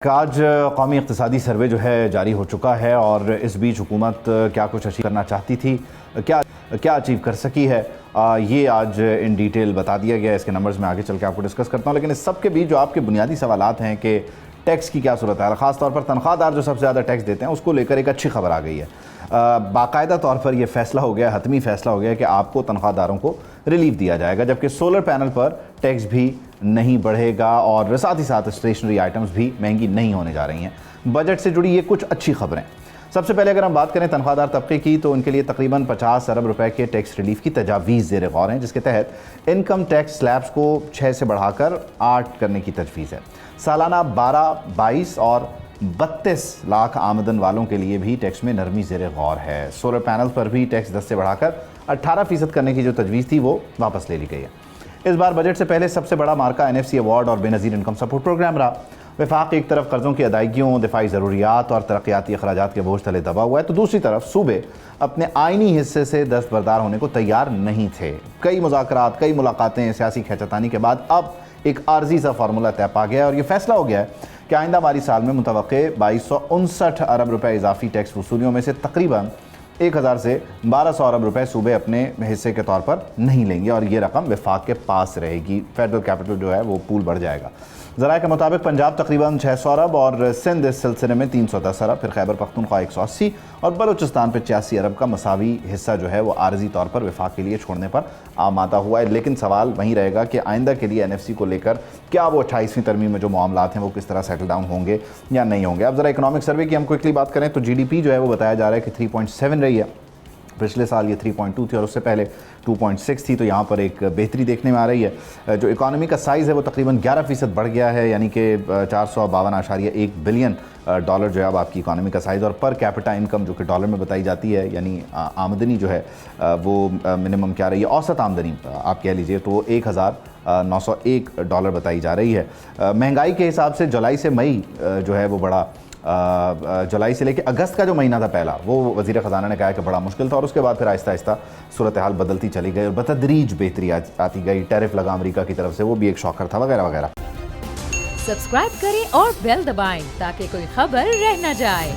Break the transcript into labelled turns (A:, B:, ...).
A: आज कौमी इक़्तिसादी सर्वे जो है जारी हो चुका है और इस बीच हुकूमत क्या कुछ अचीव करना चाहती थी, क्या अचीव कर सकी है, ये आज इन डिटेल बता दिया गया है। इसके नंबर्स में आगे चल के आपको डिस्कस करता हूँ, लेकिन इस सब के बीच जो आपके बुनियादी सवालात हैं कि टैक्स की क्या सूरत है, ख़ास तौर पर तनख्वाहदार जो सबसे ज़्यादा टैक्स देते हैं उसको लेकर एक अच्छी खबर आ गई है। बाकायदा तौर पर यह फ़ैसला हो गया, हतमी फ़ैसला हो गया कि आपको तनख्वाहदारों को रिलीफ दिया जाएगा, जबकि सोलर पैनल पर टैक्स भी नहीं बढ़ेगा और साथ ही साथ स्टेशनरी आइटम्स भी महंगी नहीं होने जा रही हैं। बजट से जुड़ी ये कुछ अच्छी खबरें। सबसे पहले अगर हम बात करें तनख्वाहदार तबके की, तो उनके लिए तकरीबन 50 अरब रुपए के टैक्स रिलीफ की तजावीज़ ज़ेर गौर हैं, जिसके तहत इनकम टैक्स स्लैब्स को 6 से बढ़ाकर 8 करने की तजवीज़ है। सालाना 12, 22 और 32 लाख आमदन वालों के लिए भी टैक्स में नरमी ज़ेर गौर है। सोलर पैनल पर भी टैक्स 10 से बढ़ाकर 18% करने की जो तजवीज़ थी वो वापस ले ली गई है। इस बार बजट से पहले सबसे बड़ा मार्का NFC अवार्ड और बेनज़ीर इनकम सपोर्ट प्रोग्राम रहा। वफाक एक तरफ कर्ज़ों की अदायगियों, दिफाई ज़रूरियात और तरक्याती अखराजात के बोझ तले दबा हुआ है, तो दूसरी तरफ सूबे अपने आइनी हिस्से से दस्तबरदार होने को तैयार नहीं थे। कई मुज़ाकरात, कई मुलाकातें, सियासी खींचातानी के बाद अब एक आर्जी सा फार्मूला तय पा गया है और ये फैसला हो गया है कि आइंदा माली साल में मुतवक्के 2259 अरब रुपये इजाफी टैक्स वसूलियों में से तकरीबन 1000 से 1200 अरब रुपए सूबे अपने हिस्से के तौर पर नहीं लेंगे और ये रकम वफाक के पास रहेगी। फेडरल कैपिटल जो है वो पूल बढ़ जाएगा। ज़राए के मुताबिक पंजाब तकरीबन 600 अरब और सिंध इस सिलसिले में 310 अरब, फिर खैबर पख्तूनख्वा 180 और बलूचिस्तान पर 86 अरब का मसावी हिस्सा जो है वो आर्जी तौर पर वफाक के लिए छोड़ने पर आमादा हुआ है। लेकिन सवाल वहीं रहेगा कि आइंदा के लिए NFC को लेकर क्या वो 28वीं तरमीम में जो मामलात हैं वो किस तरह सेटल डाउन होंगे या नहीं होंगे। अब ज़रा इकोनॉमिक सर्वे की हम क्विकली बात करें तो GDP जो है वो बताया जा रहा है कि 3.7 रही है। पिछले साल ये 3.2 थी और उससे पहले 2.6 थी, तो यहाँ पर एक बेहतरी देखने में आ रही है। जो इकॉनमी का साइज़ है वो तकरीबन 11% बढ़ गया है, यानी कि 452.1 बिलियन डॉलर जो है अब आपकी इकॉनमी का साइज़। और पर कैपिटा इनकम जो कि डॉलर में बताई जाती है, यानी आमदनी जो है वो मिनिमम क्या रही है, औसत आमदनी आप कह लीजिए, तो 1901 डॉलर बताई जा रही है। महंगाई के हिसाब से जुलाई से मई जो है वो बड़ा जुलाई से लेकर अगस्त का जो महीना था पहला, वो वज़ीर ख़जाना ने कहा कि बड़ा मुश्किल था और उसके बाद फिर आहिस्ता आहिस्ता सूरत हाल बदलती चली गई और बतदरीज बेहतरी आती गई। टैरिफ लगा अमेरिका की तरफ से, वो भी एक शॉकर था, वगैरह वगैरह।
B: सब्सक्राइब करें और बेल दबाएं ताकि कोई खबर रह न जाए।